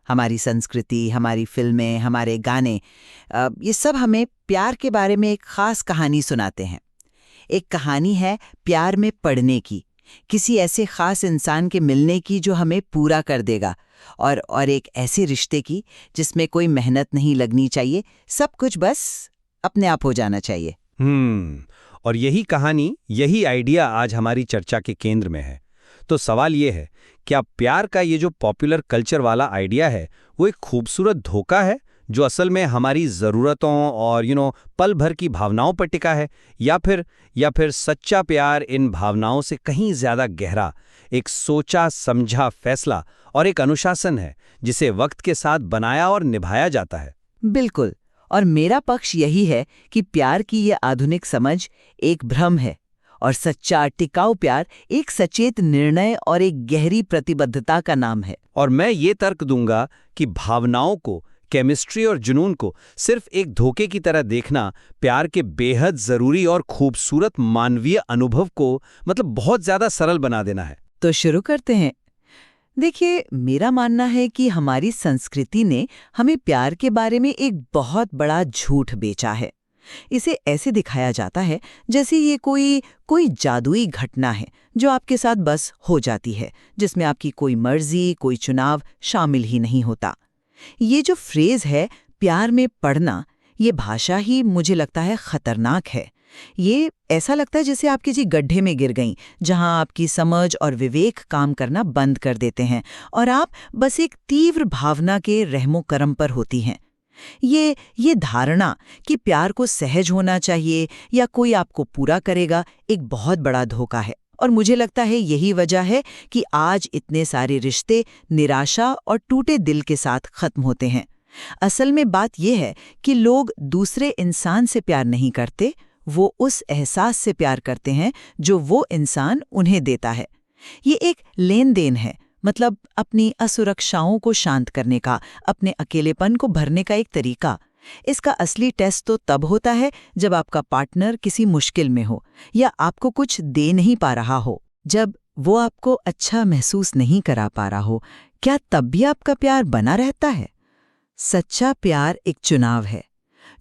हमारी संस्कृति, हमारी फिल्में, हमारे गाने, ये सब हमें प्यार के बारे में एक खास कहानी सुनाते हैं। एक कहानी है प्यार में पड़ने की, किसी ऐसे खास इंसान के मिलने की जो हमें पूरा कर देगा, और एक ऐसे रिश्ते की जिसमें कोई मेहनत नहीं लगनी चाहिए, सब कुछ बस अपने आप हो जाना चाहिए। और यही कहानी, यही आइडिया आज हमारी चर्चा के केंद्र में है। तो सवाल ये है, क्या प्यार का ये जो पॉपुलर कल्चर वाला आइडिया है वो एक खूबसूरत धोखा है जो असल में हमारी ज़रूरतों और पल भर की भावनाओं पर टिका है, या फिर सच्चा प्यार इन भावनाओं से कहीं ज़्यादा गहरा, एक सोचा समझा फैसला और एक अनुशासन है जिसे वक्त के साथ बनाया और निभाया जाता है? बिल्कुल। और मेरा पक्ष यही है कि प्यार की ये आधुनिक समझ एक भ्रम है, और सच्चा टिकाऊ प्यार एक सचेत निर्णय और एक गहरी प्रतिबद्धता का नाम है। और मैं ये तर्क दूंगा कि भावनाओं को, केमिस्ट्री और जुनून को सिर्फ एक धोखे की तरह देखना प्यार के बेहद जरूरी और खूबसूरत मानवीय अनुभव को बहुत ज्यादा सरल बना देना है। तो शुरू करते हैं। देखिए, मेरा मानना है कि हमारी संस्कृति ने हमें प्यार के बारे में एक बहुत बड़ा झूठ बेचा है। इसे ऐसे दिखाया जाता है जैसे ये कोई जादुई घटना है जो आपके साथ बस हो जाती है, जिसमें आपकी कोई मर्जी, कोई चुनाव शामिल ही नहीं होता। ये जो फ्रेज है प्यार में पड़ना, ये भाषा ही मुझे लगता है खतरनाक है। ये ऐसा लगता है जैसे आप किसी गड्ढे में गिर गईं, जहां आपकी समझ और विवेक काम करना बंद कर देते हैं और आप बस एक तीव्र भावना के रहमो करम पर होती हैं। ये धारणा कि प्यार को सहज होना चाहिए या कोई आपको पूरा करेगा, एक बहुत बड़ा धोखा है। और मुझे लगता है यही वजह है कि आज इतने सारे रिश्ते निराशा और टूटे दिल के साथ खत्म होते हैं। असल में बात यह है कि लोग दूसरे इंसान से प्यार नहीं करते, वो उस एहसास से प्यार करते हैं जो वो इंसान उन्हें देता है। ये एक लेन देन है, मतलब अपनी असुरक्षाओं को शांत करने का, अपने अकेलेपन को भरने का एक तरीका। इसका असली टेस्ट तो तब होता है जब आपका पार्टनर किसी मुश्किल में हो या आपको कुछ दे नहीं पा रहा हो, जब वो आपको अच्छा महसूस नहीं करा पा रहा हो। क्या तब भी आपका प्यार बना रहता है? सच्चा प्यार एक चुनाव है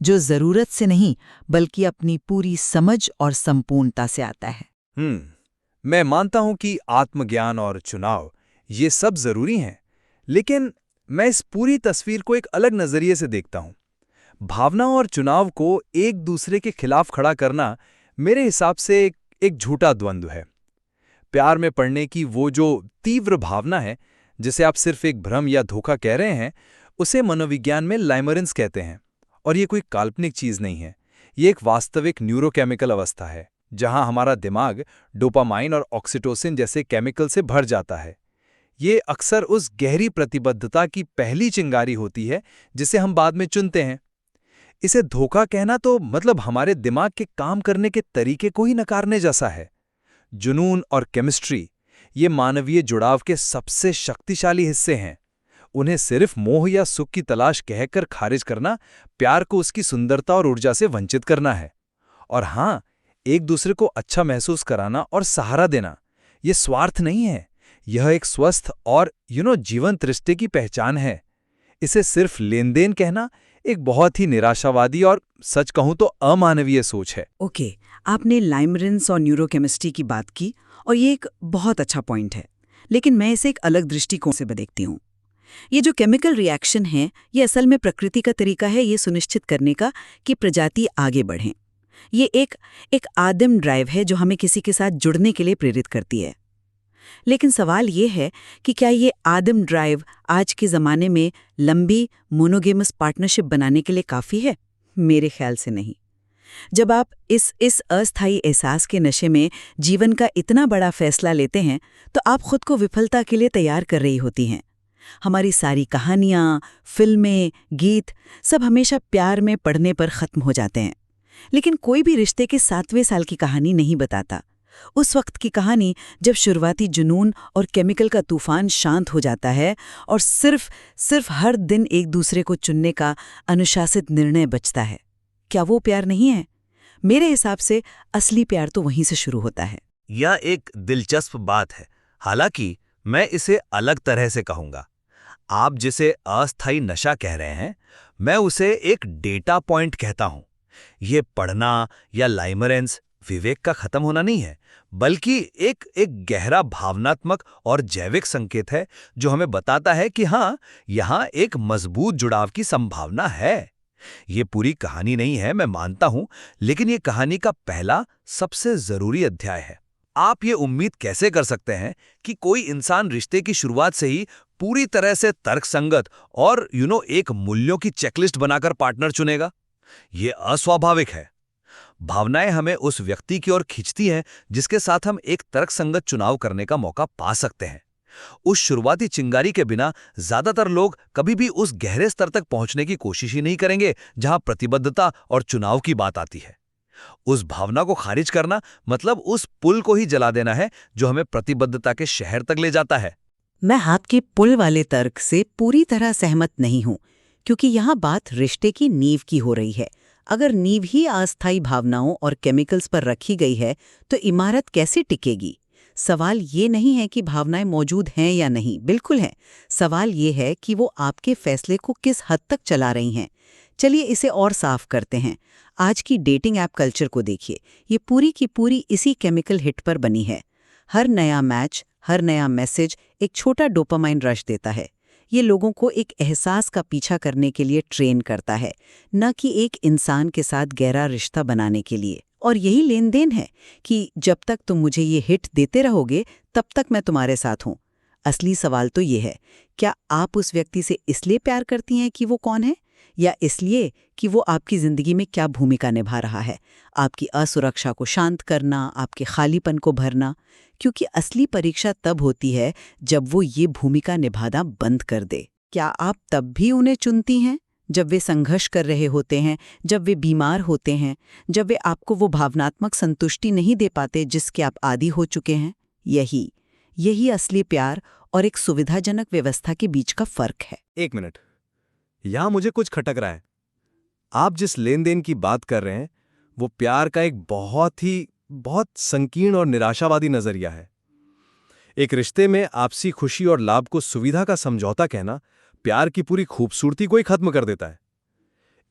जो जरूरत से नहीं बल्कि अपनी पूरी समझ और संपूर्णता से आता है। मैं मानता हूं कि आत्मज्ञान और चुनाव ये सब जरूरी हैं, लेकिन मैं इस पूरी तस्वीर को एक अलग नजरिए से देखता हूं। भावना और चुनाव को एक दूसरे के खिलाफ खड़ा करना मेरे हिसाब से एक झूठा द्वंद्व है। प्यार में पड़ने की वो जो तीव्र भावना है, जिसे आप सिर्फ एक भ्रम या धोखा कह रहे हैं, उसे मनोविज्ञान में लाइमरेंस कहते हैं। और ये कोई काल्पनिक चीज नहीं है, ये एक वास्तविक न्यूरोकेमिकल अवस्था है जहां हमारा दिमाग डोपामाइन और ऑक्सीटोसिन जैसे केमिकल से भर जाता है। ये अक्सर उस गहरी प्रतिबद्धता की पहली चिंगारी होती है जिसे हम बाद में चुनते हैं। इसे धोखा कहना तो हमारे दिमाग के काम करने के तरीके को ही नकारने जैसा है। जुनून और केमिस्ट्री ये मानवीय जुड़ाव के सबसे शक्तिशाली हिस्से हैं। उन्हें सिर्फ मोह या सुख की तलाश कहकर खारिज करना प्यार को उसकी सुंदरता और ऊर्जा से वंचित करना है। और हाँ, एक दूसरे को अच्छा महसूस कराना और सहारा देना, ये स्वार्थ नहीं है, यह एक स्वस्थ और जीवंत रिश्ते की पहचान है। इसे सिर्फ लेन देन कहना एक बहुत ही निराशावादी और सच कहूं तो अमानवीय सोच है। ओके, आपने लाइमरेंस और न्यूरोकेमिस्ट्री की बात की और ये एक बहुत अच्छा पॉइंट है, लेकिन मैं इसे एक अलग दृष्टिकोण से देखती हूँ। ये जो केमिकल रिएक्शन है, ये असल में प्रकृति का तरीका है ये सुनिश्चित करने का कि प्रजाति आगे बढ़ें। ये एक आदिम ड्राइव है जो हमें किसी के साथ जुड़ने के लिए प्रेरित करती है। लेकिन सवाल ये है कि क्या ये आदिम ड्राइव आज के ज़माने में लंबी मोनोगेमस पार्टनरशिप बनाने के लिए काफ़ी है? मेरे ख्याल से नहीं। जब आप इस अस्थायी एहसास के नशे में जीवन का इतना बड़ा फैसला लेते हैं, तो आप खुद को विफलता के लिए तैयार कर रही होती हैं। हमारी सारी कहानियाँ, फिल्में, गीत सब हमेशा प्यार में पड़ने पर ख़त्म हो जाते हैं। लेकिन कोई भी रिश्ते के 7वें साल की कहानी नहीं बताता। उस वक्त की कहानी जब शुरुआती जुनून और केमिकल का तूफान शांत हो जाता है और सिर्फ हर दिन एक दूसरे को चुनने का अनुशासित निर्णय बचता है। क्या वो प्यार नहीं है? मेरे हिसाब से असली प्यार तो वहीं से शुरू होता है। यह एक दिलचस्प बात है, हालांकि मैं इसे अलग तरह से कहूंगा। आप जिसे अस्थायी नशा कह रहे हैं, मैं उसे एक डेटा पॉइंट कहता हूं। ये पढ़ना या लाइमरेंस विवेक का खत्म होना नहीं है, बल्कि एक गहरा भावनात्मक और जैविक संकेत है जो हमें बताता है कि हाँ, यहाँ एक मजबूत जुड़ाव की संभावना है। ये पूरी कहानी नहीं है, मैं मानता हूं, लेकिन ये कहानी का पहला सबसे जरूरी अध्याय है। आप ये उम्मीद कैसे कर सकते हैं कि कोई इंसान रिश्ते की शुरुआत से ही पूरी तरह से तर्कसंगत और एक मूल्यों की चेकलिस्ट बनाकर पार्टनर चुनेगा? ये अस्वाभाविक है। भावनाएं हमें उस व्यक्ति की ओर खींचती हैं जिसके साथ हम एक तर्कसंगत चुनाव करने का मौका पा सकते हैं। उस शुरुआती चिंगारी के बिना ज्यादातर लोग कभी भी उस गहरे स्तर तक पहुंचने की कोशिश ही नहीं करेंगे जहां प्रतिबद्धता और चुनाव की बात आती है। उस भावना को खारिज करना मतलब उस पुल को ही जला देना है जो हमें प्रतिबद्धता के शहर तक ले जाता है। मैं आपके पुल वाले तर्क से पूरी तरह सहमत नहीं हूं, क्योंकि यहाँ बात रिश्ते की नींव की हो रही है। अगर नींव ही अस्थायी भावनाओं और केमिकल्स पर रखी गई है तो इमारत कैसे टिकेगी? सवाल ये नहीं है कि भावनाएं मौजूद हैं या नहीं, बिल्कुल हैं। सवाल ये है कि वो आपके फैसले को किस हद तक चला रही हैं। चलिए इसे और साफ करते हैं। आज की डेटिंग ऐप कल्चर को देखिए, ये पूरी की पूरी इसी केमिकल हिट पर बनी है। हर नया मैच, हर नया मैसेज एक छोटा डोपामाइन रश देता है। ये लोगों को एक एहसास का पीछा करने के लिए ट्रेन करता है, न कि एक इंसान के साथ गहरा रिश्ता बनाने के लिए। और यही लेन देन है कि जब तक तुम मुझे ये हिट देते रहोगे तब तक मैं तुम्हारे साथ हूं। असली सवाल तो ये है, क्या आप उस व्यक्ति से इसलिए प्यार करती हैं कि वो कौन है, या इसलिए कि वो आपकी जिंदगी में क्या भूमिका निभा रहा है? आपकी असुरक्षा को शांत करना, आपके खालीपन को भरना? क्योंकि असली परीक्षा तब होती है जब वो ये भूमिका निभाना बंद कर दे। क्या आप तब भी उन्हें चुनती हैं जब वे संघर्ष कर रहे होते हैं, जब वे बीमार होते हैं, जब वे आपको वो भावनात्मक संतुष्टि नहीं दे पाते जिसके आप आदी हो चुके हैं? यही असली प्यार और एक सुविधाजनक व्यवस्था के बीच का फर्क है। एक मिनट, यहां मुझे कुछ खटक रहा है। आप जिस लेन देन की बात कर रहे हैं वो प्यार का एक बहुत संकीर्ण और निराशावादी नजरिया है। एक रिश्ते में आपसी खुशी और लाभ को सुविधा का समझौता कहना प्यार की पूरी खूबसूरती को ही खत्म कर देता है।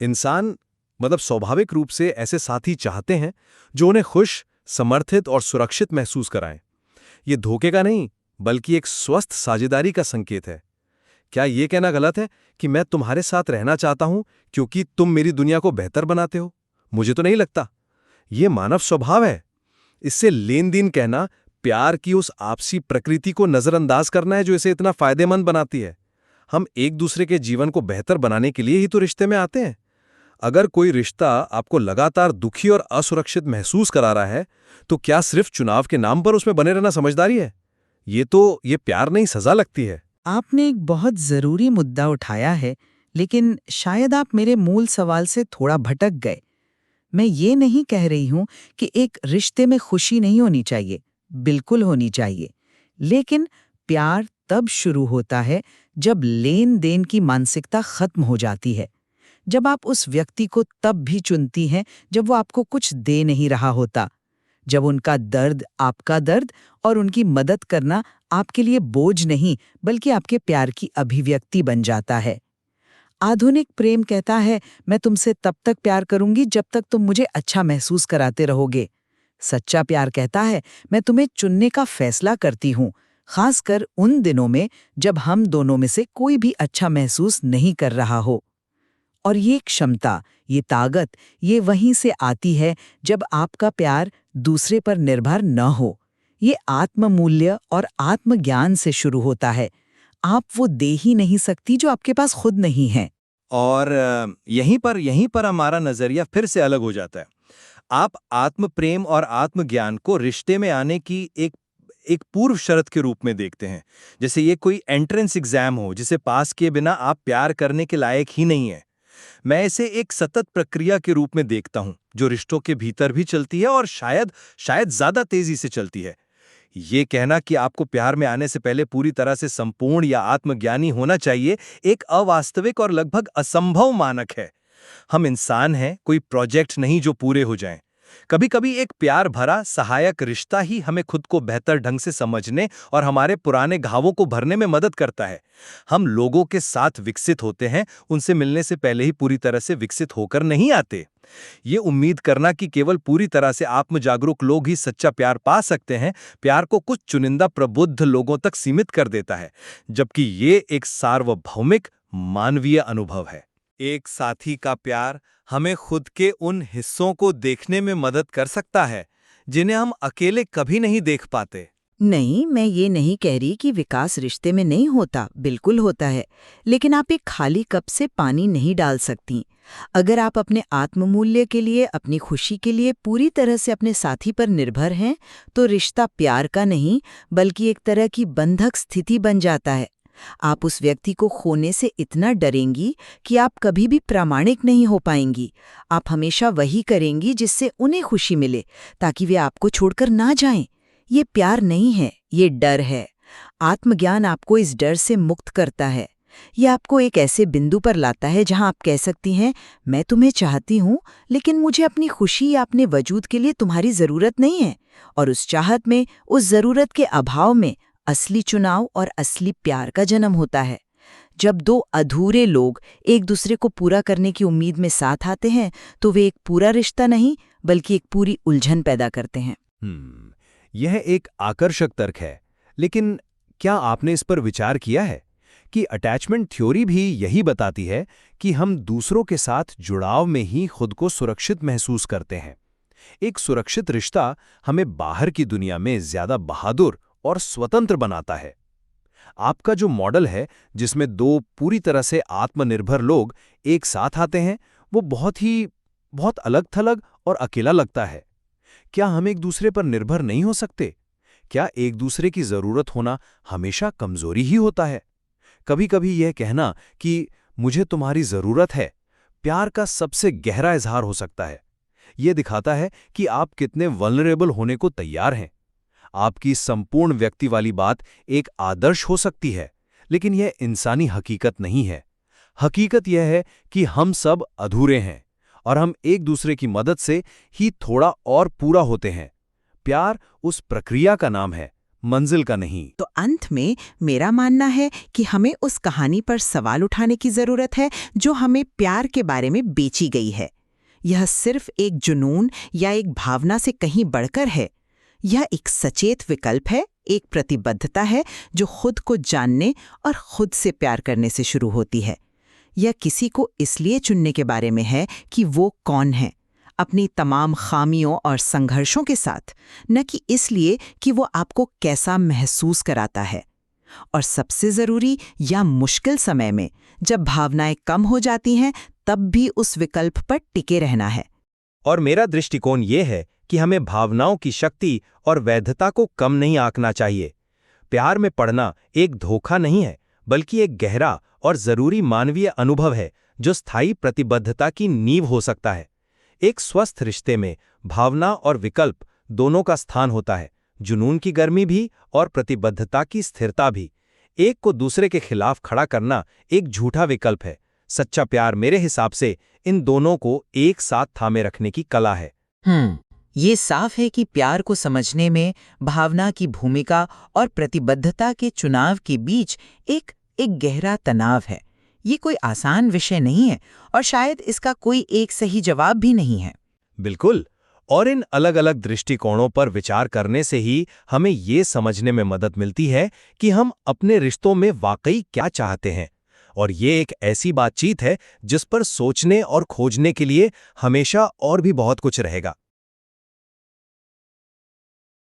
इंसान स्वाभाविक रूप से ऐसे साथी चाहते हैं जो उन्हें खुश, समर्थित और सुरक्षित महसूस कराएं। ये धोखे का नहीं, बल्कि एक स्वस्थ साझेदारी का संकेत है। क्या ये कहना गलत है कि मैं तुम्हारे साथ रहना चाहता हूं क्योंकि तुम मेरी दुनिया को बेहतर बनाते हो? मुझे तो नहीं लगता। ये मानव स्वभाव है। इससे लेन देन कहना प्यार की उस आपसी प्रकृति को नजरअंदाज करना है जो इसे इतना फायदेमंद बनाती है। हम एक दूसरे के जीवन को बेहतर बनाने के लिए ही तो रिश्ते में आते हैं। अगर कोई रिश्ता आपको लगातार दुखी और असुरक्षित महसूस करा रहा है तो क्या सिर्फ चुनाव के नाम पर उसमें बने रहना समझदारी है? ये प्यार नहीं, सजा लगती है। आपने एक बहुत जरूरी मुद्दा उठाया है, लेकिन शायद आप मेरे मूल सवाल से थोड़ा भटक गए। मैं ये नहीं कह रही हूं कि एक रिश्ते में खुशी नहीं होनी चाहिए, बिल्कुल होनी चाहिए। लेकिन प्यार तब शुरू होता है जब लेन देन की मानसिकता खत्म हो जाती है, जब आप उस व्यक्ति को तब भी चुनती हैं जब वो आपको कुछ दे नहीं रहा होता, जब उनका दर्द आपका दर्द और उनकी मदद करना आपके लिए बोझ नहीं बल्कि आपके प्यार की अभिव्यक्ति बन जाता है। आधुनिक प्रेम कहता है, मैं तुमसे तब तक प्यार करूंगी जब तक तुम मुझे अच्छा महसूस कराते रहोगे। सच्चा प्यार कहता है, मैं तुम्हें चुनने का फैसला करती हूं, खासकर उन दिनों में जब हम दोनों में से कोई भी अच्छा महसूस नहीं कर रहा हो। और ये क्षमता, ये ताकत, ये वहीं से आती है जब आपका प्यार दूसरे पर निर्भर न हो। ये आत्ममूल्य और आत्मज्ञान से शुरू होता है। आप वो दे ही नहीं सकती जो आपके पास खुद नहीं है। और यहीं पर हमारा नजरिया फिर से अलग हो जाता है। आप आत्म प्रेम और आत्मज्ञान को रिश्ते में आने की एक पूर्व शर्त के रूप में देखते हैं, जैसे ये कोई एंट्रेंस एग्जाम हो जिसे पास किए बिना आप प्यार करने के लायक ही नहीं है। मैं इसे एक सतत प्रक्रिया के रूप में देखता हूं जो रिश्तों के भीतर भी चलती है और शायद ज्यादा तेजी से चलती है। ये कहना कि आपको प्यार में आने से पहले पूरी तरह से संपूर्ण या आत्मज्ञानी होना चाहिए एक अवास्तविक और लगभग असंभव मानक है। हम इंसान हैं, कोई प्रोजेक्ट नहीं जो पूरे हो जाएं। कभी कभी एक प्यार भरा सहायक रिश्ता ही हमें खुद को बेहतर ढंग से समझने और हमारे पुराने घावों को भरने में मदद करता है। हम लोगों के साथ विकसित होते हैं, उनसे मिलने से पहले ही पूरी तरह से विकसित होकर नहीं आते। ये उम्मीद करना कि केवल पूरी तरह से आत्मजागरूक लोग ही सच्चा प्यार पा सकते हैं, प्यार को कुछ चुनिंदा प्रबुद्ध लोगों तक सीमित कर देता है, जबकि ये एक सार्वभौमिक मानवीय अनुभव है। एक साथी का प्यार हमें खुद के उन हिस्सों को देखने में मदद कर सकता है जिन्हें हम अकेले कभी नहीं देख पाते। नहीं, मैं ये नहीं कह रही कि विकास रिश्ते में नहीं होता, बिल्कुल होता है। लेकिन आप एक खाली कप से पानी नहीं डाल सकती। अगर आप अपने आत्ममूल्य के लिए, अपनी खुशी के लिए पूरी तरह से अपने साथी पर निर्भर हैं, तो रिश्ता प्यार का नहीं बल्कि एक तरह की बंधक स्थिति बन जाता है। आप उस व्यक्ति को खोने से इतना डरेंगी कि आप कभी भी प्रामाणिक नहीं हो पाएंगी। आप हमेशा वही करेंगी जिससे उन्हें खुशी मिले, ताकि वे आपको छोड़कर ना जाएं। ये प्यार नहीं है, ये डर है। आत्मज्ञान आपको इस डर से मुक्त करता है। ये आपको एक ऐसे बिंदु पर लाता है जहां आप कह सकती हैं, मैं तुम्हें चाहती हूं, लेकिन मुझे अपनी खुशी या अपने वजूद के लिए तुम्हारी जरूरत नहीं है। और उस चाहत में, उस जरूरत के अभाव में असली चुनाव और असली प्यार का जन्म होता है। जब दो अधूरे लोग एक दूसरे को पूरा करने की उम्मीद में साथ आते हैं, तो वे एक पूरा रिश्ता नहीं बल्कि एक पूरी उलझन पैदा करते हैं। यह एक आकर्षक तर्क है, लेकिन क्या आपने इस पर विचार किया है कि अटैचमेंट थ्योरी भी यही बताती है कि हम दूसरों के साथ जुड़ाव में ही खुद को सुरक्षित महसूस करते हैं। एक सुरक्षित रिश्ता हमें बाहर की दुनिया में ज्यादा बहादुर और स्वतंत्र बनाता है। आपका जो मॉडल है, जिसमें दो पूरी तरह से आत्मनिर्भर लोग एक साथ आते हैं, वो बहुत अलग-थलग और अकेला लगता है। क्या हम एक दूसरे पर निर्भर नहीं हो सकते? क्या एक दूसरे की जरूरत होना हमेशा कमजोरी ही होता है? कभी-कभी यह कहना कि मुझे तुम्हारी जरूरत है, प्यार का सबसे गहरा इजहार हो सकता है। यह दिखाता है कि आप कितने वल्नरेबल होने को तैयार हैं। आपकी संपूर्ण व्यक्ति वाली बात एक आदर्श हो सकती है, लेकिन यह इंसानी हकीकत नहीं है। हकीकत यह है कि हम सब अधूरे हैं और हम एक दूसरे की मदद से ही थोड़ा और पूरा होते हैं। प्यार उस प्रक्रिया का नाम है, मंजिल का नहीं। तो अंत में मेरा मानना है कि हमें उस कहानी पर सवाल उठाने की जरूरत है जो हमें प्यार के बारे में बेची गई है। यह सिर्फ एक जुनून या एक भावना से कहीं बढ़कर है। यह एक सचेत विकल्प है, एक प्रतिबद्धता है जो खुद को जानने और खुद से प्यार करने से शुरू होती है। यह किसी को इसलिए चुनने के बारे में है कि वो कौन है, अपनी तमाम खामियों और संघर्षों के साथ, न कि इसलिए कि वो आपको कैसा महसूस कराता है। और सबसे जरूरी या मुश्किल समय में, जब भावनाएं कम हो जाती हैं, तब भी उस विकल्प पर टिके रहना है। और मेरा दृष्टिकोण ये है कि हमें भावनाओं की शक्ति और वैधता को कम नहीं आंकना चाहिए। प्यार में पड़ना एक धोखा नहीं है, बल्कि एक गहरा और जरूरी मानवीय अनुभव है जो स्थायी प्रतिबद्धता की नींव हो सकता है। एक स्वस्थ रिश्ते में भावना और विकल्प दोनों का स्थान होता है, जुनून की गर्मी भी और प्रतिबद्धता की स्थिरता भी। एक को दूसरे के खिलाफ खड़ा करना एक झूठा विकल्प है। सच्चा प्यार मेरे हिसाब से इन दोनों को एक साथ थामे रखने की कला है। ये साफ है कि प्यार को समझने में भावना की भूमिका और प्रतिबद्धता के चुनाव के बीच एक गहरा तनाव है। ये कोई आसान विषय नहीं है और शायद इसका कोई एक सही जवाब भी नहीं है। बिल्कुल, और इन अलग-अलग दृष्टिकोणों पर विचार करने से ही हमें ये समझने में मदद मिलती है कि हम अपने रिश्तों में वाकई क्या चाहते हैं। और ये एक ऐसी बातचीत है जिस पर सोचने और खोजने के लिए हमेशा और भी बहुत कुछ रहेगा।